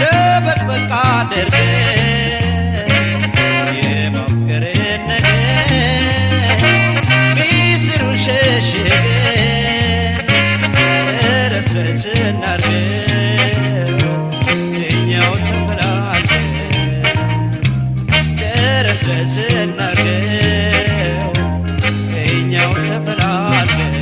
ደበቅ አድርገን የማፍቀርን ነገር ሚስጥሩን ሸሽገን ረስረስ እናርገው እኛው ተፈላልገን ረስረስ እናርገው እኛው ተፈላልገን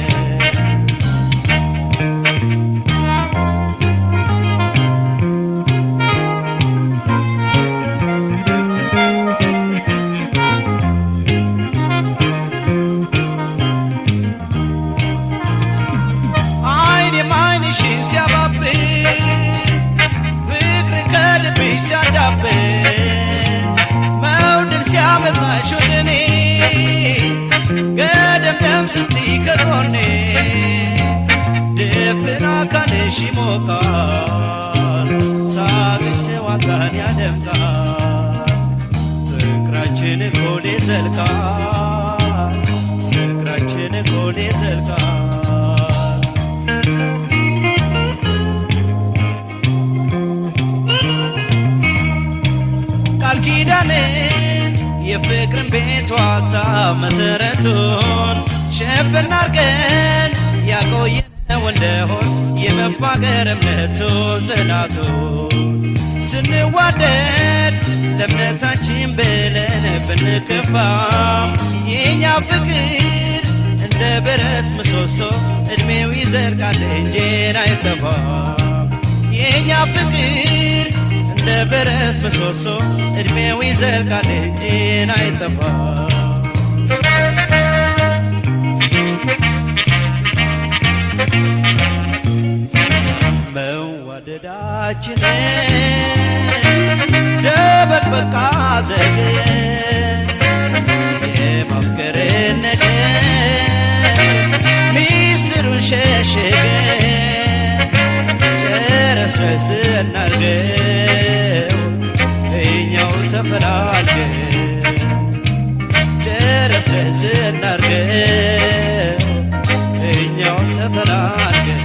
መውደድ ሲያመጣሽ ወደኔ ገደምደም ስትይ ከጎኔ ድፍን አካልሽ ይሞቃል ሳቅሽ ዋጋን ያደምቃል ፍቅራችን ጎሌ ዘልቃል ፍቅራችን ጎሌ ዘልቃል ኪዳንን የፍቅርን ቤት ዋታ መሰረቱን ሸፍን አርገን ያቆየነው እንደሆን የመፋቀር እምነቱን ጽናቱን ስንዋደድ ለእምነታችን ብለን ብንከፋም የእኛ ፍቅር እንደ ብረት ምሰሶ እድሜው ይዘልቃል እንጂን አይጠፋም የእኛ ፍቅር እንደ ብረት ምሰሶ እድሜው ይዘልቃል እንጂን አይጠፋም መዋደዳችንን ደበቅ አድርገን የማፍቀርን ነገር ሚስጥሩን ሸሽገን ረስረስ እናርገው እኛው ተፈላልገን ረስረስ እናርገው እኛው ተፈላልገን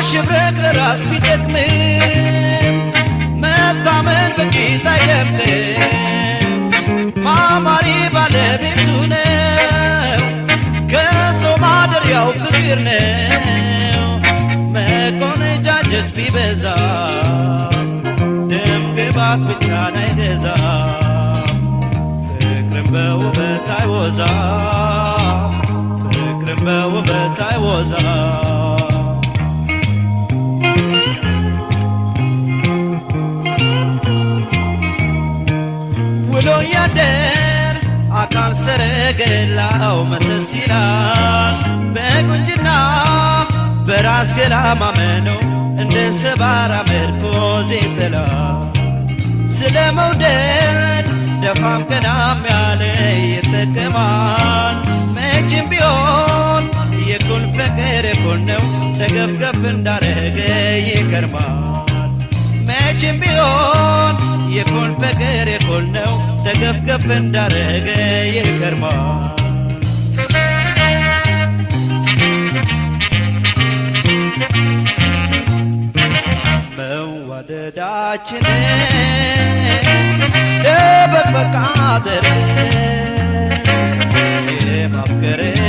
ሽብረቅ ለራስ ቢጠቅምም መታመን በጌታ አይደለም ማማሪ ባለቤቱ ነው ከሰው ማደሪያው ፍቅር ነው መቆነጃጀት ቢበዛ ደም ግባት ብቻን አይገዛም ፍቅርን በውበት አይወዛም ፍቅርን በውበት አይወዛም ውሎ ያደር አካል ሰረገላው መሰስ ይላል በቁንጅና በራስ ገላ ማመኑ እንደ ሰባራ ምርኮዝ ይጥላል ስለ መውደድ ደፋም ቀናም ያለ ይጠቀማል መቼም ቢሆን የኩን ፍቅር እኩል ነው ተገብገብ እንዳረገ ይከርማል መቼም ቢሆን የኩን ፍቅር እኩል ነው ተገብገብ እንዳረገ ይከርማል መዋደዳችንን ደበቅ አድርገን የማፍቀርን